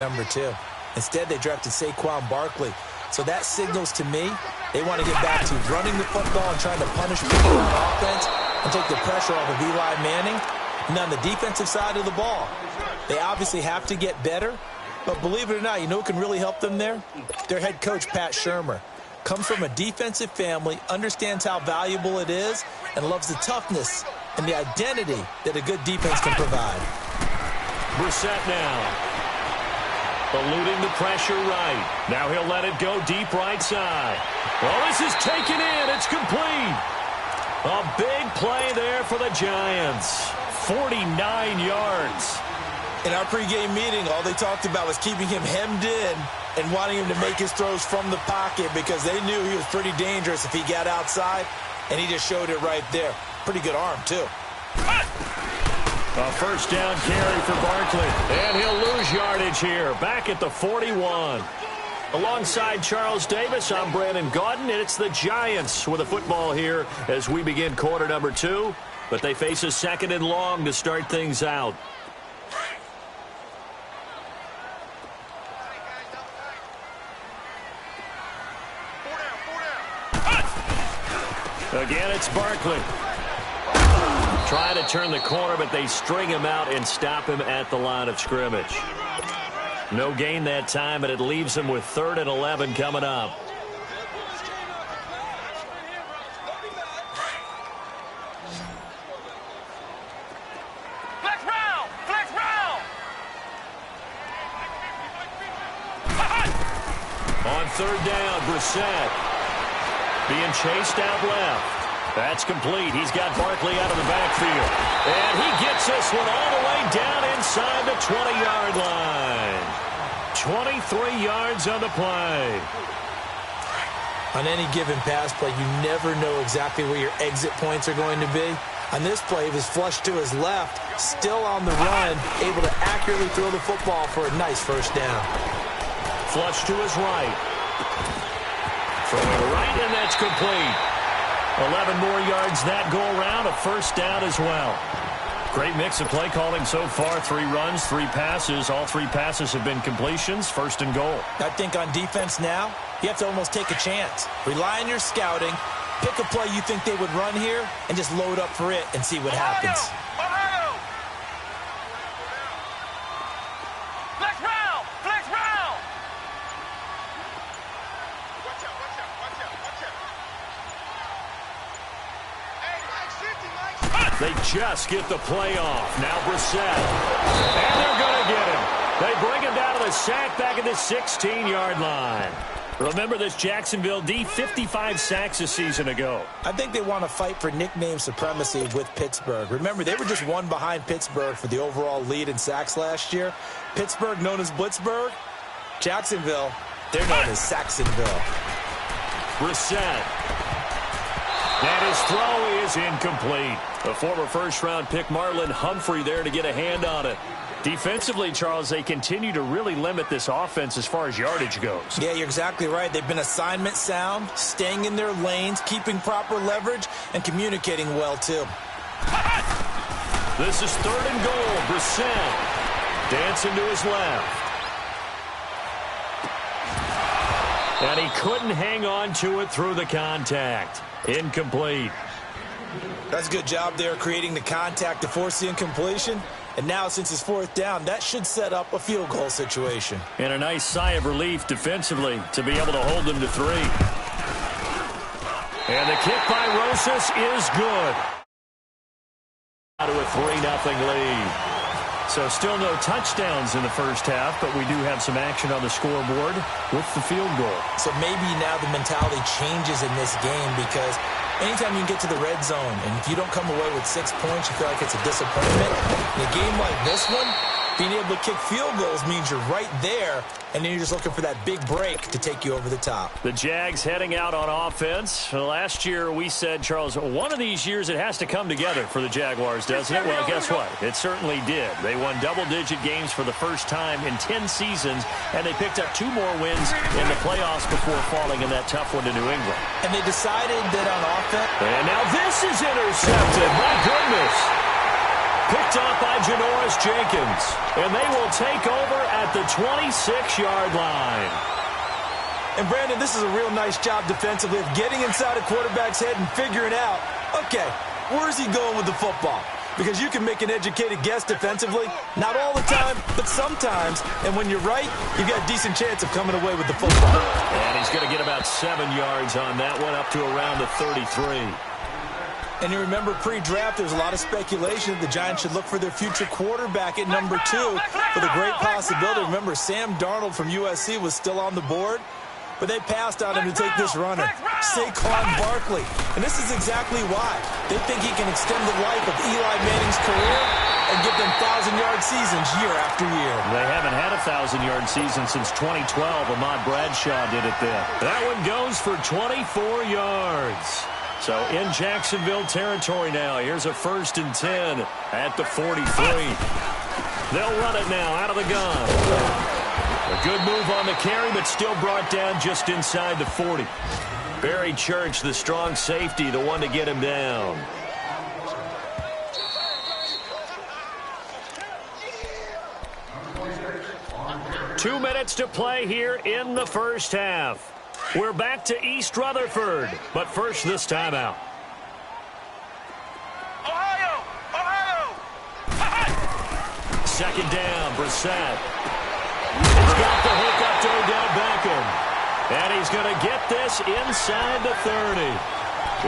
number 2. Instead, they drafted Saquon Barkley. So that signals to me they want to get back to running the football and trying to punish people on offense and take the pressure off of Eli Manning. And on the defensive side of the ball, they obviously have to get better. But believe it or not, you know who can really help them there? Their head coach, Pat Shurmur. Comes from a defensive family, understands how valuable it is, and loves the toughness and the identity that a good defense can provide. Brissett now. Eluding the pressure right. Now he'll let it go deep right side. Well, this is taken in. It's complete. A big play there for the Giants. 49 yards. In our pregame meeting, all they talked about was keeping him hemmed in and wanting him to make his throws from the pocket because they knew he was pretty dangerous if he got outside, and he just showed it right there. Pretty good arm, too. A first down carry for Barkley. And he'll lose yardage here. Back at the 41. Alongside Charles Davis, I'm Brandon Gaudin, and it's the Giants with the football here as we begin quarter number 2. But they face a 2nd and long to start things out. Again, it's Barkley. Trying to turn the corner, but they string him out and stop him at the line of scrimmage. No gain that time, but it leaves him with 3rd and 11 coming up. Flex round! Flex round! On 3rd down, Brissett. Being chased out left. That's complete. He's got Barkley out of the backfield. And he gets this one all the way down inside the 20-yard line. 23 yards on the play. On any given pass play, you never know exactly where your exit points are going to be. On this play, he was flushed to his left, still on the run, able to accurately throw the football for a nice first down. Flush to his right. Throwing right, and that's complete. 11 more yards that go around, a first down as well. Great mix of play calling so far. 3 runs, 3 passes. All 3 passes have been completions, 1st and goal. I think on defense now, you have to almost take a chance. Rely on your scouting, pick a play you think they would run here, and just load up for it and see what happens. They just get the play off. Now Brissett. And they're going to get him. They bring him down to the sack back at the 16-yard line. Remember this Jacksonville D, 55 sacks a season ago. I think they want to fight for nickname supremacy with Pittsburgh. Remember, they were just one behind Pittsburgh for the overall lead in sacks last year. Pittsburgh known as Blitzburg. Jacksonville, they're known as Saxonville. Brissett. And his throw is incomplete. The former first-round pick Marlon Humphrey there to get a hand on it. Defensively, Charles, they continue to really limit this offense as far as yardage goes. Yeah, you're exactly right. They've been assignment sound, staying in their lanes, keeping proper leverage, and communicating well, too. This is 3rd and goal. Brissett dancing to his left. And he couldn't hang on to it through the contact. Incomplete. That's a good job there creating the contact to force the incompletion. And now, since it's 4th down, that should set up a field goal situation. And a nice sigh of relief defensively to be able to hold them to 3. And the kick by Rosas is good. Out of a 3-0 lead. So still no touchdowns in the first half, but we do have some action on the scoreboard with the field goal. So maybe now the mentality changes in this game because anytime you get to the red zone and if you don't come away with 6 points, you feel like it's a disappointment. In a game like this one, being able to kick field goals means you're right there, and then you're just looking for that big break to take you over the top. The Jags heading out on offense. Last year we said, Charles, one of these years it has to come together for the Jaguars, doesn't it? Well, guess what? It certainly did. They won double-digit games for the first time in 10 seasons, and they picked up 2 more wins in the playoffs before falling in that tough one to New England. And they decided that on offense. And now this is intercepted. My goodness. Picked off by Janoris Jenkins. And they will take over at the 26-yard line. And, Brandon, this is a real nice job defensively of getting inside a quarterback's head and figuring out, okay, where's he going with the football? Because you can make an educated guess defensively. Not all the time, but sometimes. And when you're right, you've got a decent chance of coming away with the football. And he's going to get about 7 yards on that one, up to around the 33. And you remember pre-draft, there's a lot of speculation that the Giants should look for their future quarterback at number 2 for the great possibility. Remember, Sam Darnold from USC was still on the board, but they passed on him to take this runner, Saquon Barkley. And this is exactly why. They think he can extend the life of Eli Manning's career and give them 1,000-yard seasons year after year. They haven't had a 1,000-yard season since 2012. Ahmad Bradshaw did it then. That one goes for 24 yards. So in Jacksonville territory now. Here's a 1st and 10 at the 43. They'll run it now out of the gun. A good move on the carry, but still brought down just inside the 40. Barry Church, the strong safety, the one to get him down. Two minutes to play here in the first half. We're back to East Rutherford, but first this timeout. Ohio! Second down, Brissett. He's got the hook up to Odell Beckham. And he's going to get this inside the 30.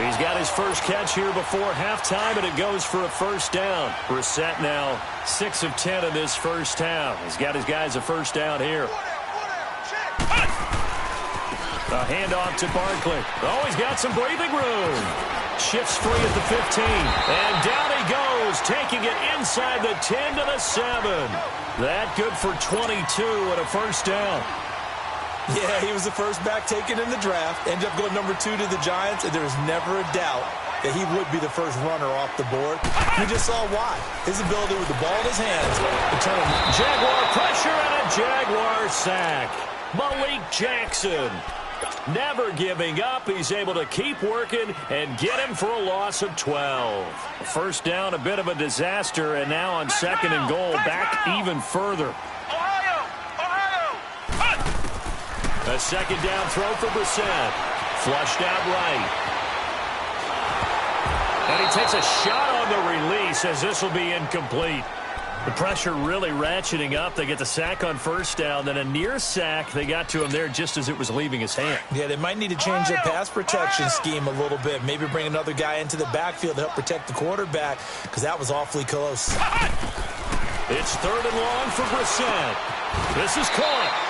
He's got his first catch here before halftime, and it goes for a first down. Brissett now 6 of 10 in this first half. He's got his guys a first down here. A handoff to Barkley. Oh, he's got some breathing room. Shifts free at the 15. And down he goes, taking it inside the 10 to the 7. That good for 22 and a first down. Yeah, he was the first back taken in the draft. Ended up going number 2 to the Giants, and there was never a doubt that he would be the first runner off the board. We just saw why. His ability with the ball in his hands to turn him. Jaguar pressure and a Jaguar sack. Malik Jackson never giving up. He's able to keep working and get him for a loss of 12. First down, a bit of a disaster, and now on 2nd and goal, back even further. A second down throw for Brissett. Flushed out right. And he takes a shot on the release as this will be incomplete. The pressure really ratcheting up. They get the sack on first down, then a near sack. They got to him there just as it was leaving his hand. Yeah, they might need to change their pass protection scheme a little bit. Maybe bring another guy into the backfield to help protect the quarterback, because that was awfully close. It's 3rd and long for Brissett. This is caught.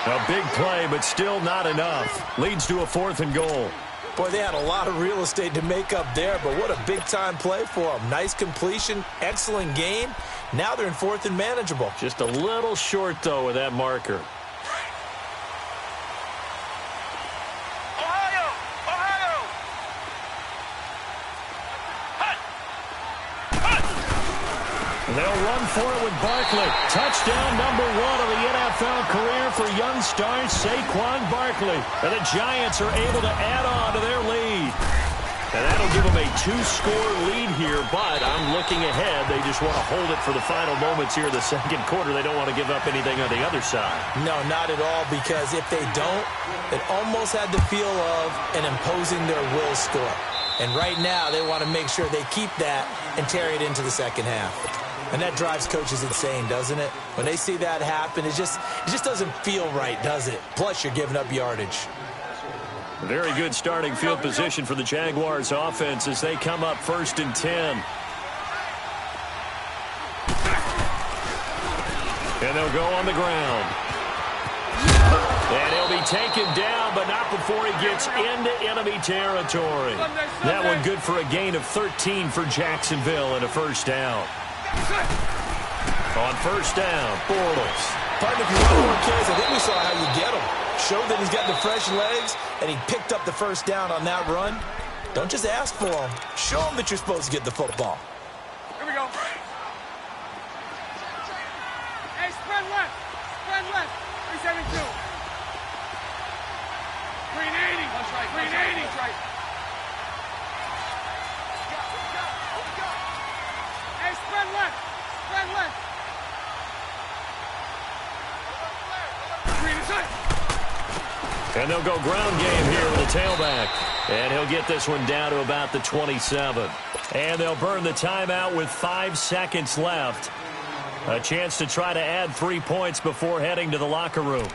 A big play, but still not enough. Leads to a 4th and goal. Boy, they had a lot of real estate to make up there, but what a big-time play for them. Nice completion, excellent game. Now they're in 4th and manageable. Just a little short, though, with that marker. They'll run for it with Barkley. Touchdown number 1 of the NFL career for young star Saquon Barkley. And the Giants are able to add on to their lead. And that'll give them a 2-score lead here, but I'm looking ahead. They just want to hold it for the final moments here in the second quarter. They don't want to give up anything on the other side. No, not at all, because if they don't, it almost had the feel of an imposing their will score. And right now, they want to make sure they keep that and carry it into the second half. And that drives coaches insane, doesn't it? When they see that happen, it just doesn't feel right, does it? Plus, you're giving up yardage. Very good starting field position for the Jaguars offense as they come up 1st and 10. And they'll go on the ground. And he'll be taken down, but not before he gets into enemy territory. That one good for a gain of 13 for Jacksonville and a first down. On first down, Bortles. Partner, if you want more carries, I think we saw how you get him. Showed that he's got the fresh legs, and he picked up the first down on that run. Don't just ask for him. Show him that you're supposed to get the football. Here we go. Hey, spread left. Spread left. 372. 380. That's right. 380. That's right. Hey, spread left. Spread left. And they'll go ground game here with the tailback. And he'll get this one down to about the 27. And they'll burn the timeout with 5 seconds left. A chance to try to add 3 points before heading to the locker room.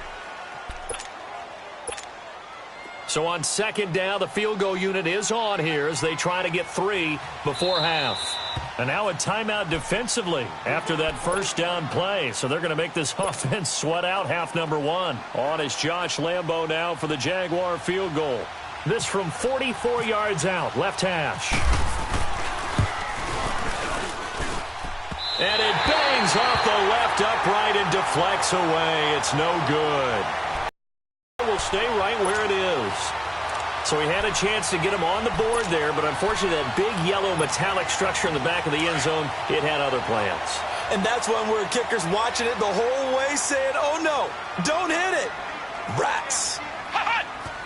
So on second down, the field goal unit is on here as they try to get 3 before half. And now a timeout defensively after that first down play. So they're going to make this offense sweat out half number 1. On is Josh Lambo now for the Jaguar field goal. This from 44 yards out, left hash. And it bangs off the left upright and deflects away. It's no good. Will stay right where it is. So he had a chance to get him on the board there, but unfortunately that big yellow metallic structure in the back of the end zone, it had other plans. And that's when we're kickers watching it the whole way saying, oh no, don't hit it. Rats.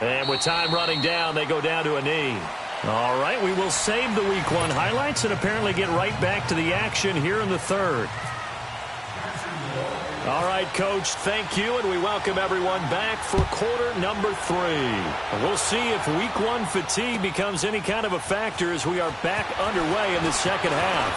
And with time running down, they go down to a knee. All right, we will save the Week 1 highlights and apparently get right back to the action here in the third. All right, Coach, thank you, and we welcome everyone back for quarter number 3. We'll see if Week 1 fatigue becomes any kind of a factor as we are back underway in the second half.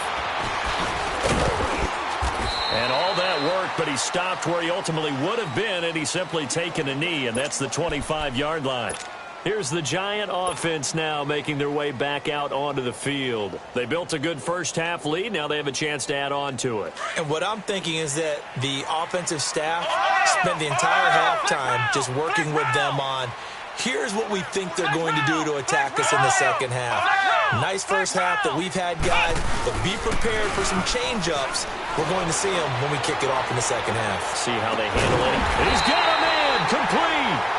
And all that work, but he stopped where he ultimately would have been had he simply taken a knee, and that's the 25-yard line. Here's the Giant offense now making their way back out onto the field. They built a good first-half lead. Now they have a chance to add on to it. And what I'm thinking is that the offensive staff spent the entire halftime just working with them on, here's what we think they're going to do to attack us in the second half. Nice first half that we've had, guys, but be prepared for some change-ups. We're going to see them when we kick it off in the second half. See how they handle it. He's got a man complete.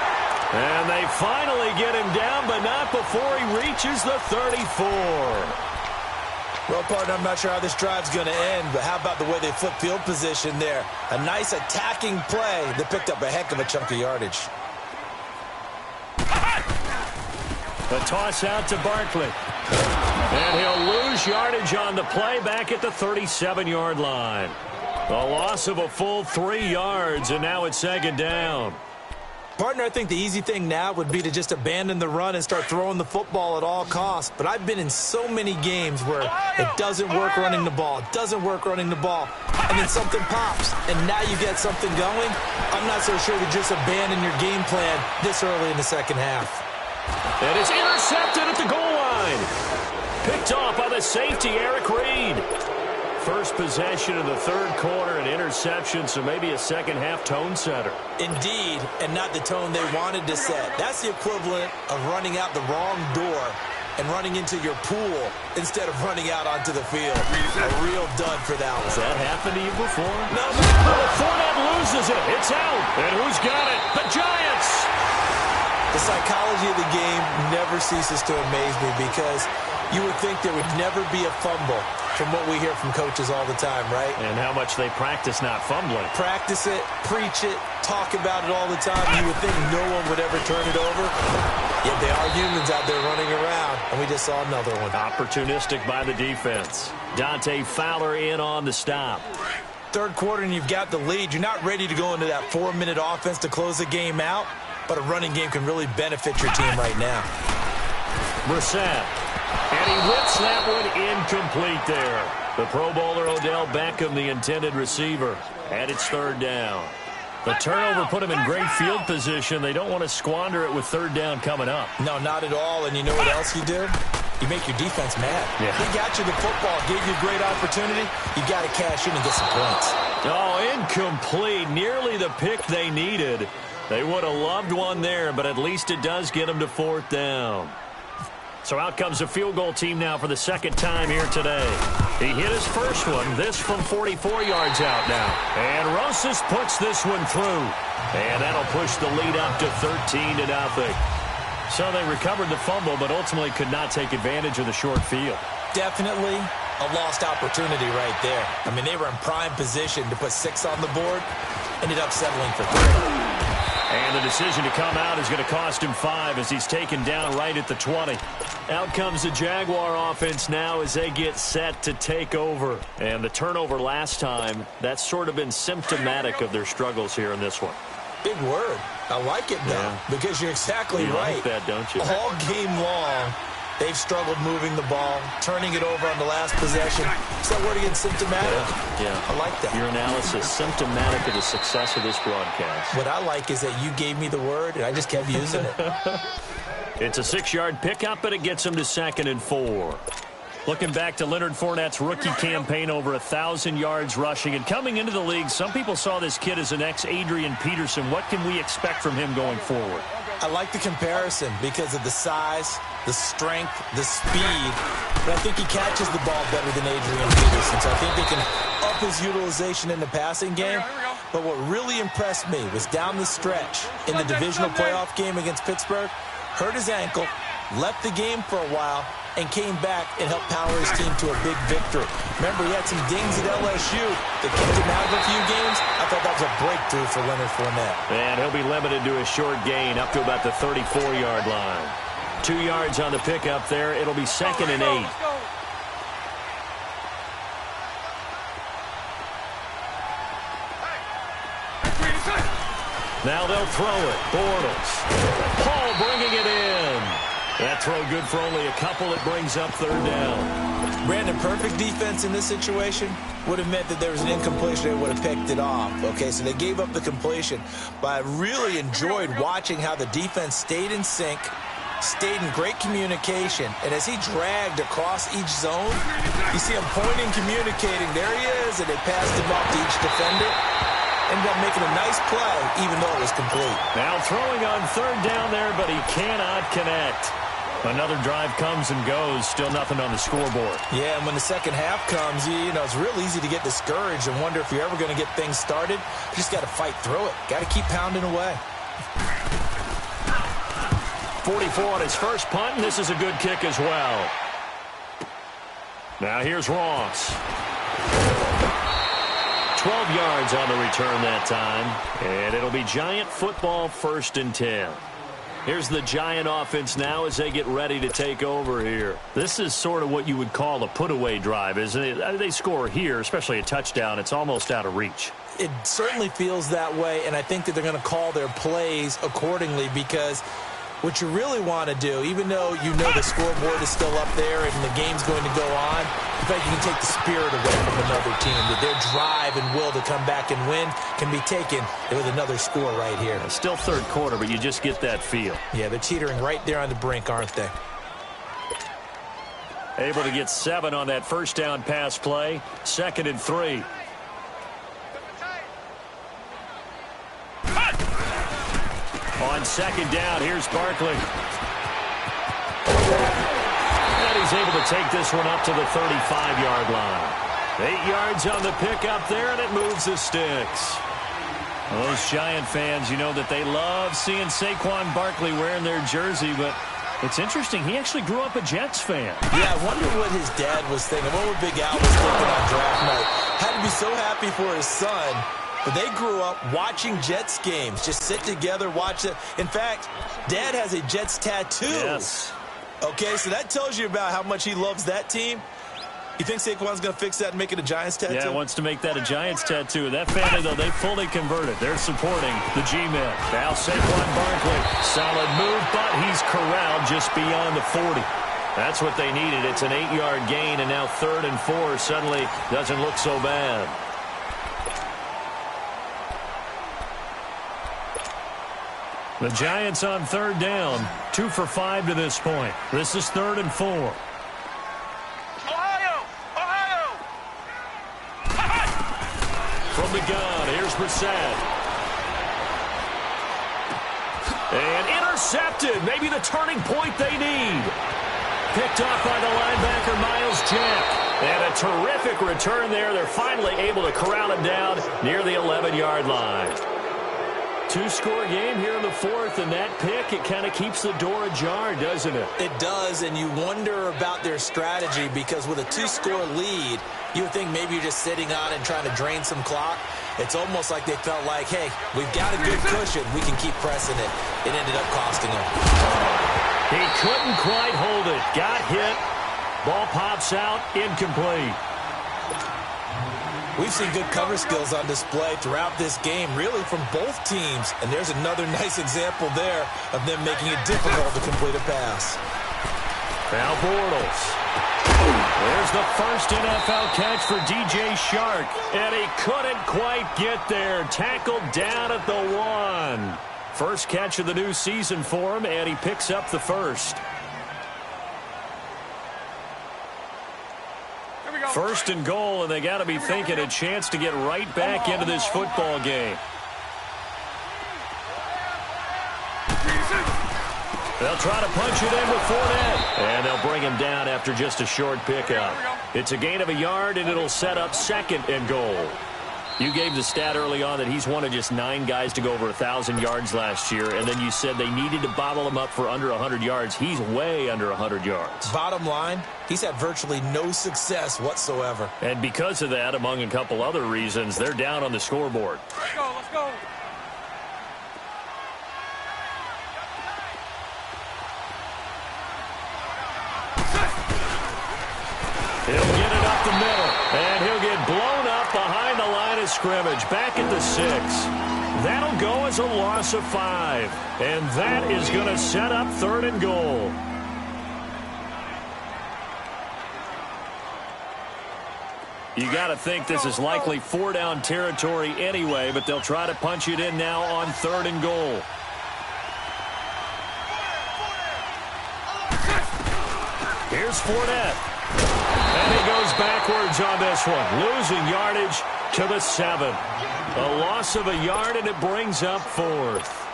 And they finally get him down, but not before he reaches the 34. Well, partner, I'm not sure how this drive's going to end, but how about the way they flip field position there? A nice attacking play that picked up a heck of a chunk of yardage. The toss out to Barkley. And he'll lose yardage on the play back at the 37-yard line. A loss of a full 3 yards, and now it's second down. Partner, I think the easy thing now would be to just abandon the run and start throwing the football at all costs. But I've been in so many games where it doesn't work running the ball, and then something pops, and now you get something going. I'm not so sure to just abandon your game plan this early in the second half. And it's intercepted at the goal line. Picked off by the safety, Eric Reed. First possession of the third quarter, an interception, so maybe a second-half tone setter. Indeed, and not the tone they wanted to set. That's the equivalent of running out the wrong door and running into your pool instead of running out onto the field. A real dud for that one. Has that happened to you before? No. Well, Fournette loses it. It's out. And who's got it? The Giants. The psychology of the game never ceases to amaze me because you would think there would never be a fumble from what we hear from coaches all the time, right? And how much they practice not fumbling. Practice it, preach it, talk about it all the time. You would think no one would ever turn it over. Yet they are humans out there running around, and we just saw another one. Opportunistic by the defense. Dante Fowler in on the stop. Third quarter, and you've got the lead. You're not ready to go into that 4-minute offense to close the game out, but a running game can really benefit your team right now. Brissett. And he whips that one incomplete there. The Pro Bowler Odell Beckham, the intended receiver, and it's third down. The turnover put him in great field position. They don't want to squander it with third down coming up. No, not at all. And you know what else you do? You make your defense mad. Yeah. He got you the football, gave you a great opportunity. You got to cash in and get some points. Oh, incomplete. Nearly the pick they needed. They would have loved one there, but at least it does get them to fourth down. So out comes the field goal team now for the second time here today. He hit his first one, this from 44 yards out now. And Rosas puts this one through. And that'll push the lead up to 13-0. So they recovered the fumble, but ultimately could not take advantage of the short field. Definitely a lost opportunity right there. I mean, they were in prime position to put 6 on the board. Ended up settling for 3. And the decision to come out is going to cost him 5 as he's taken down right at the 20. Out comes the Jaguar offense now as they get set to take over. And the turnover last time, that's sort of been symptomatic of their struggles here in this one. Big word. I like it, though, because you're exactly right. You like that, don't you? All game long, they've struggled moving the ball, turning it over on the last possession. Is that word again, symptomatic? Yeah. I like that. Your analysis, symptomatic of the success of this broadcast. What I like is that you gave me the word, and I just kept using it. It's a 6-yard pickup, but it gets him to 2nd and 4. Looking back to Leonard Fournette's rookie campaign, over 1,000 yards rushing. And coming into the league, some people saw this kid as an ex-Adrian Peterson. What can we expect from him going forward? I like the comparison because of the size, the strength, the speed. But I think he catches the ball better than Adrian Peterson. So I think they can up his utilization in the passing game. But what really impressed me was down the stretch in the divisional playoff game against Pittsburgh, hurt his ankle, left the game for a while, and came back and helped power his team to a big victory. Remember, he had some dings at LSU that kept him out of a few games. I thought that was a breakthrough for Leonard Fournette. And he'll be limited to a short gain up to about the 34-yard line. 2 yards on the pickup there. It'll be 2nd and 8. Now they'll throw it. Bortles. Paul bringing it in. That throw good for only a couple. It brings up 3rd down. Brandon, perfect defense in this situation would have meant that there was an incompletion. They would have picked it off. Okay, so they gave up the completion. But I really enjoyed watching how the defense stayed in sync, stayed in great communication. And as he dragged across each zone, you see him pointing, communicating. There he is, and they passed him off to each defender. Ended up making a nice play, even though it was complete. Now throwing on 3rd down there, but he cannot connect. Another drive comes and goes. Still nothing on the scoreboard. Yeah, and when the second half comes, you know, it's real easy to get discouraged and wonder if you're ever going to get things started. You just got to fight through it. Got to keep pounding away. 44 on his first punt, and this is a good kick as well. Now here's Ross. 12 yards on the return that time, and it'll be Giant football, 1st and 10. Here's the Giant offense now as they get ready to take over here. This is sort of what you would call a put-away drive, isn't it? They score here, especially a touchdown. It's almost out of reach. It certainly feels that way, and I think that they're going to call their plays accordingly because what you really want to do, even though you know the scoreboard is still up there and the game's going to go on, in fact, you can take the spirit away from another team, that their drive and will to come back and win can be taken with another score right here. Still 3rd quarter, but you just get that feel. Yeah, they're teetering right there on the brink, aren't they? Able to get 7 on that 1st down pass play. 2nd and 3. On 2nd down, here's Barkley. And he's able to take this one up to the 35-yard line. 8 yards on the pickup there, and it moves the sticks. Those Giant fans, you know that they love seeing Saquon Barkley wearing their jersey, but it's interesting. He actually grew up a Jets fan. Yeah, I wonder what his dad was thinking. What would Big Al was thinking on draft night? Had to be so happy for his son. But they grew up watching Jets games. Just sit together, watch it. In fact, Dad has a Jets tattoo. Yes. Okay, so that tells you about how much he loves that team. You think Saquon's going to fix that and make it a Giants tattoo? Yeah, wants to make that a Giants tattoo. That family, though, they fully converted. They're supporting the G-Men. Now Saquon Barkley. Solid move, but he's corralled just beyond the 40. That's what they needed. It's an 8-yard gain, and now 3rd and 4 suddenly doesn't look so bad. The Giants on 3rd down, 2 for 5 to this point. This is 3rd and 4. Ohio! Ohio! From the gun, here's Brissett. And intercepted. Maybe the turning point they need. Picked off by the linebacker, Miles Jack. And a terrific return there. They're finally able to corral him down near the 11-yard line. 2-score game here in the 4th, and that pick, it kind of keeps the door ajar, doesn't it? It does, and you wonder about their strategy because with a 2-score lead, you would think maybe you're just sitting on it and trying to drain some clock. It's almost like they felt like, hey, we've got a good cushion. We can keep pressing it. It ended up costing them. He couldn't quite hold it. Got hit. Ball pops out. Incomplete. We've seen good cover skills on display throughout this game, really from both teams. And there's another nice example there of them making it difficult to complete a pass. Now Bortles. There's the first NFL catch for DJ Chark. And he couldn't quite get there. Tackled down at the 1. First catch of the new season for him, and he picks up the first. First and goal, and they got to be thinking a chance to get right back into this football game. They'll try to punch it in with Fournette. And they'll bring him down after just a short pickup. It's a gain of a yard, and it'll set up second and goal. You gave the stat early on that he's one of just 9 guys to go over 1,000 yards last year, and then you said they needed to bottle him up for under 100 yards. He's way under 100 yards. Bottom line, he's had virtually no success whatsoever. And because of that, among a couple other reasons, they're down on the scoreboard. Let's go, let's go. He'll get it up the middle, and he'll get blown up behind the line of scrimmage, back at the 6. That'll go as a loss of 5, and that is going to set up third and goal. You got to think this is likely 4-down territory anyway, but they'll try to punch it in now on third and goal. Here's Fournette. And he goes backwards on this one, losing yardage to the 7. A loss of a yard, and it brings up fourth.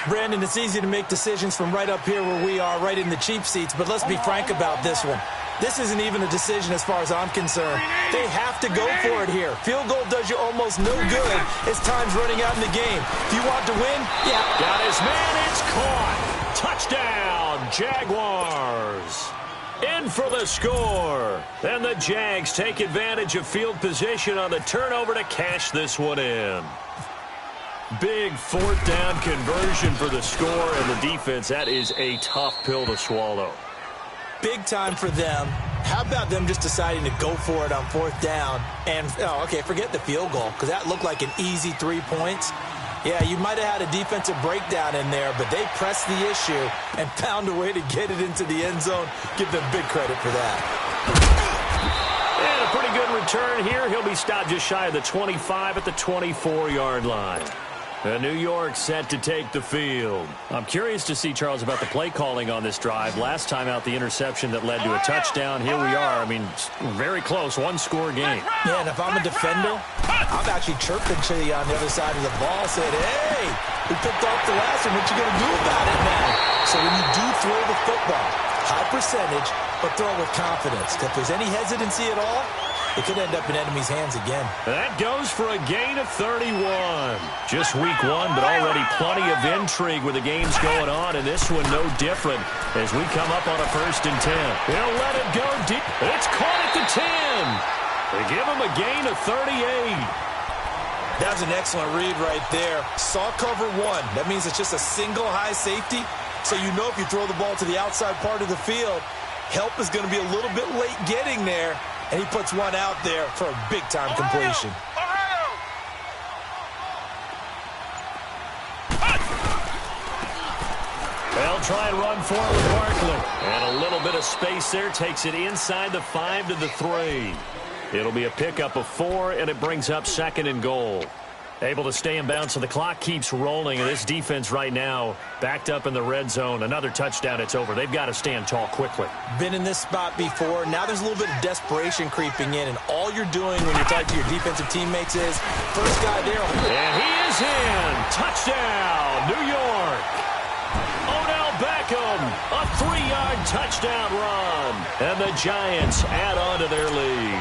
Brandon, it's easy to make decisions from right up here where we are, right in the cheap seats, but let's be frank about this one. This isn't even a decision as far as I'm concerned. They have to go for it here. Field goal does you almost no good as time's running out in the game. If you want to win, yeah. Got his man, it's caught. Touchdown, Jaguars. In for the score. And the Jags take advantage of field position on the turnover to cash this one in. Big fourth down conversion for the score, and the defense, that is a tough pill to swallow. Big time for them. How about them just deciding to go for it on fourth down? And, forget the field goal, because that looked like an easy 3 points. Yeah, you might have had a defensive breakdown in there, but they pressed the issue and found a way to get it into the end zone. Give them big credit for that. And a pretty good return here. He'll be stopped just shy of the 25 at the 24-yard line. And New York set to take the field. I'm curious to see, Charles, about the play calling on this drive. Last time out, the interception that led to a touchdown. Here we are. I mean, very close, one-score game. Yeah, and if I'm a defender, I'm actually chirping to you on the other side of the ball, saying, hey, we picked off the last one. What you going to do about it now? So when you do throw the football, high percentage, but throw it with confidence. If there's any hesitancy at all, it could end up in enemy's hands again. That goes for a gain of 31. Just week 1, but already plenty of intrigue with the games going on, and this one no different as we come up on a 1st and 10. He'll let it go deep. It's caught at the 10. They give him a gain of 38. That was an excellent read right there. Saw cover 1. That means it's just a single high safety. So you know if you throw the ball to the outside part of the field, help is going to be a little bit late getting there. And he puts one out there for a big-time completion. They'll try and run for it with Barkley. And a little bit of space there takes it inside the 5 to the 3. It'll be a pickup of 4, and it brings up 2nd and goal. Able to stay in bounds, so the clock keeps rolling. And this defense right now backed up in the red zone. Another touchdown, it's over. They've got to stand tall quickly. Been in this spot before. Now there's a little bit of desperation creeping in. And all you're doing when you're talking to your defensive teammates is, first guy there. And he is in. Touchdown, New York. Odell Beckham, a 3-yard touchdown run. And the Giants add on to their lead.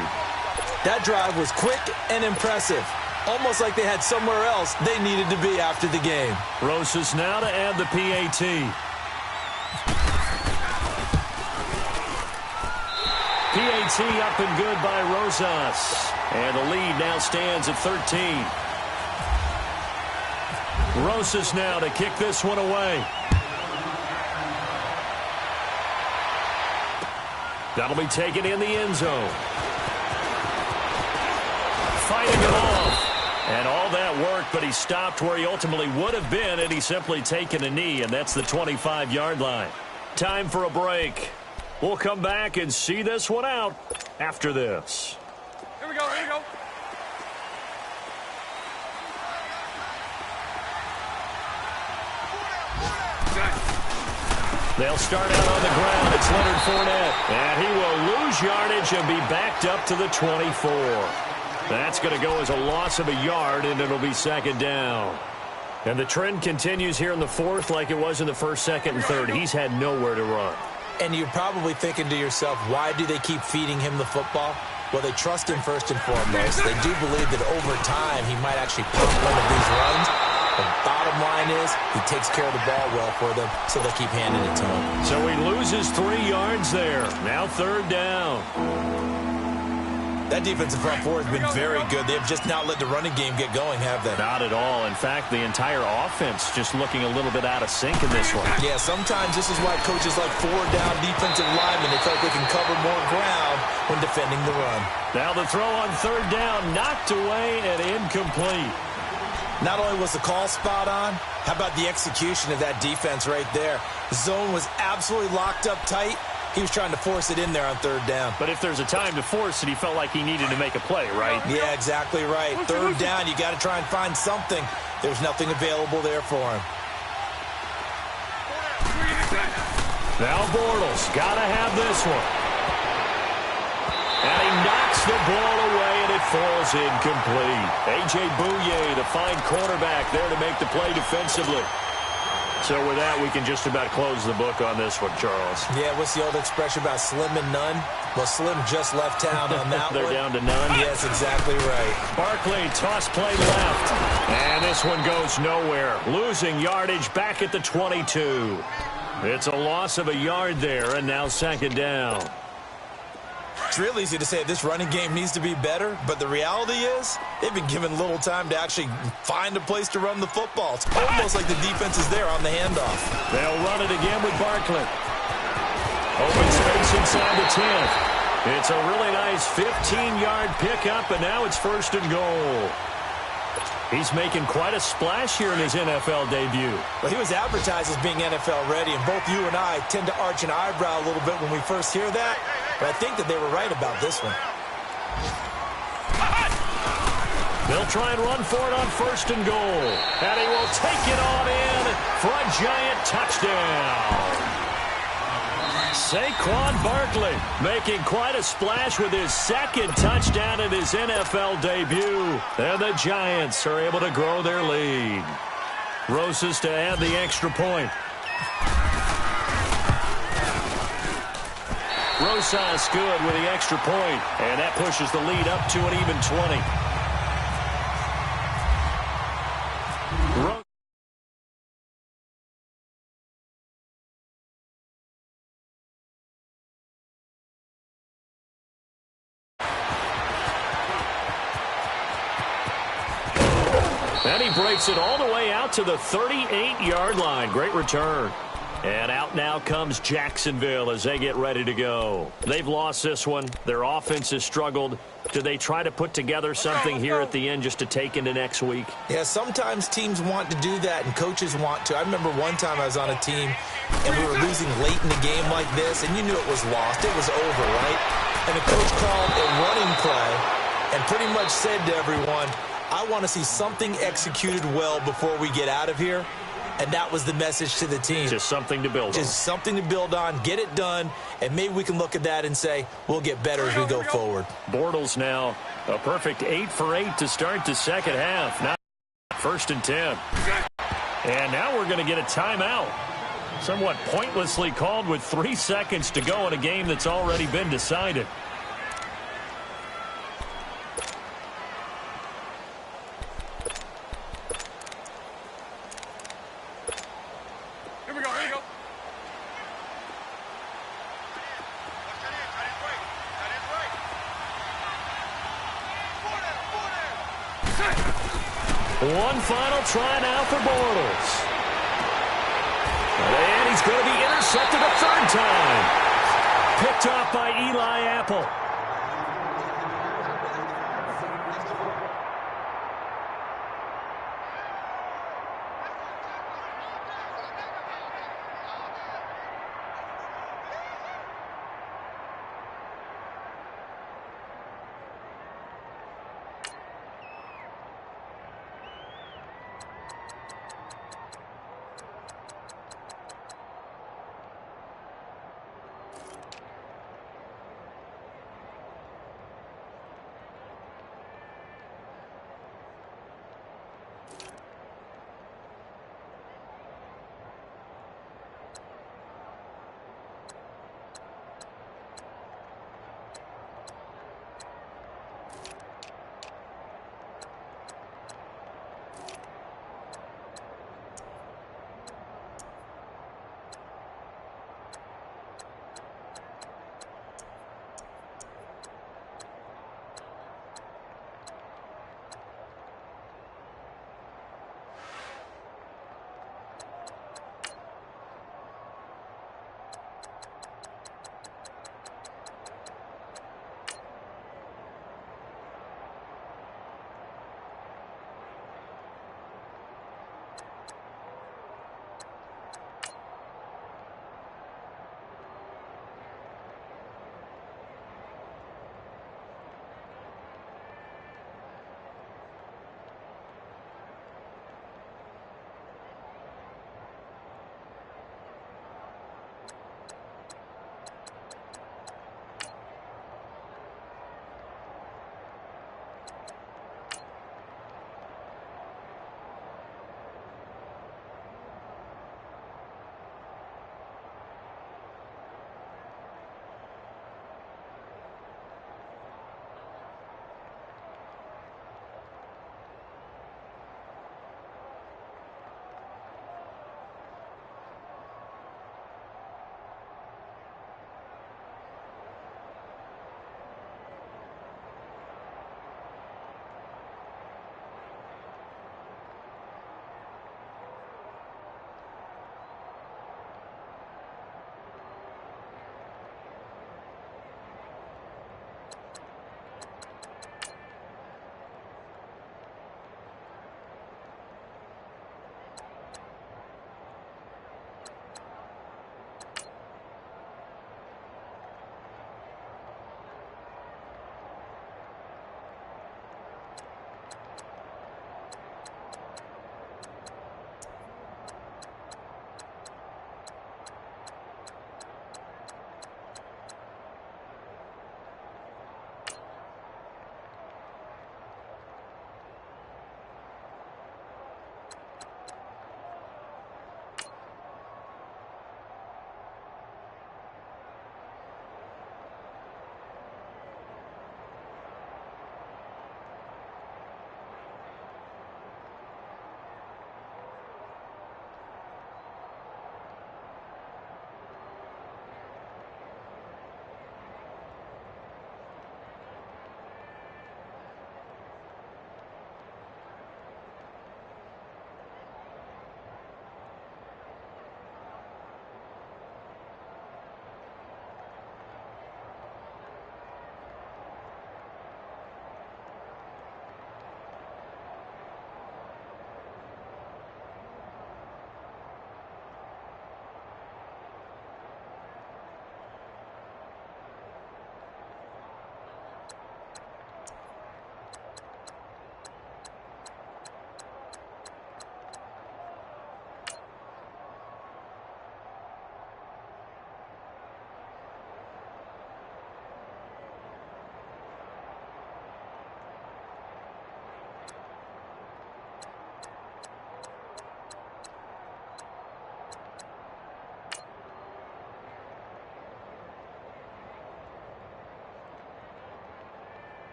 That drive was quick and impressive. Almost like they had somewhere else they needed to be after the game. Rosas now to add the PAT. PAT up and good by Rosas. And the lead now stands at 13. Rosas now to kick this one away. That'll be taken in the end zone. fighting it off. And all that work, but he stopped where he ultimately would have been had he simply taken a knee, and that's the 25-yard line. Time for a break. We'll come back and see this one out after this. Here we go, here we go. They'll start out on the ground. It's Leonard Fournette. And he will lose yardage and be backed up to the 24. That's going to go as a loss of a yard, and it'll be second down. And the trend continues here in the fourth like it was in the first, second, and third. He's had nowhere to run. And you're probably thinking to yourself, why do they keep feeding him the football? Well, they trust him first and foremost. They do believe that over time he might actually pop one of these runs. The bottom line is he takes care of the ball well for them, so they keep handing it to him. So he loses 3 yards there. Now third down. That defensive front four has been very good. They have just not let the running game get going, have they? Not at all. In fact, the entire offense just looking a little bit out of sync in this one. Yeah, sometimes this is why coaches like 4-down defensive linemen, they feel like they can cover more ground when defending the run. Now the throw on third down, knocked away and incomplete. Not only was the call spot on, how about the execution of that defense right there? The zone was absolutely locked up tight. He was trying to force it in there on third down. But if there's a time to force it, he felt like he needed to make a play, right? Yeah, exactly right. Third down, you got to try and find something. There's nothing available there for him. Now Bortles got to have this one. And he knocks the ball away, and it falls incomplete. A.J. Bouye, the fine quarterback, there to make the play defensively. So with that, we can just about close the book on this one, Charles. Yeah, what's the old expression about slim and none? Well, Slim just left town on that They're one. down to none? Yes, exactly right. Barkley, toss play left. And this one goes nowhere. Losing yardage back at the 22. It's a loss of a yard there, and now second down. It's real easy to say this running game needs to be better, but the reality is they've been given little time to actually find a place to run the football. It's almost like the defense is there on the handoff. They'll run it again with Barkley. Open space inside the 10. It's a really nice 15-yard pickup, and now it's first and goal. He's making quite a splash here in his NFL debut. Well, he was advertised as being NFL ready, and both you and I tend to arch an eyebrow a little bit when we first hear that. But I think that they were right about this one. They'll try and run for it on first and goal. And he will take it on in for a giant touchdown. Saquon Barkley making quite a splash with his second touchdown in his NFL debut. And the Giants are able to grow their lead. Rosas to add the extra point. Rosas good with the extra point, and that pushes the lead up to an even 20. And he breaks it all the way out to the 38-yard line. Great return. And out now comes Jacksonville as they get ready to go. They've lost this one. Their offense has struggled. Do they try to put together something here at the end just to take into next week? Yeah, sometimes teams want to do that and coaches want to. I remember one time I was on a team and we were losing late in the game like this, and you knew it was lost. It was over, right? And the coach called a running play and pretty much said to everyone, I want to see something executed well before we get out of here. And that was the message to the team. Just something to build on. Just something to build on, get it done, and maybe we can look at that and say, we'll get better as we go forward. Bortles now, a perfect 8 for 8 to start the second half. Now first and 10. And now we're going to get a timeout. Somewhat pointlessly called with 3 seconds to go in a game that's already been decided. One final try now for Bortles. And he's going to be intercepted a third time. Picked off by Eli Apple.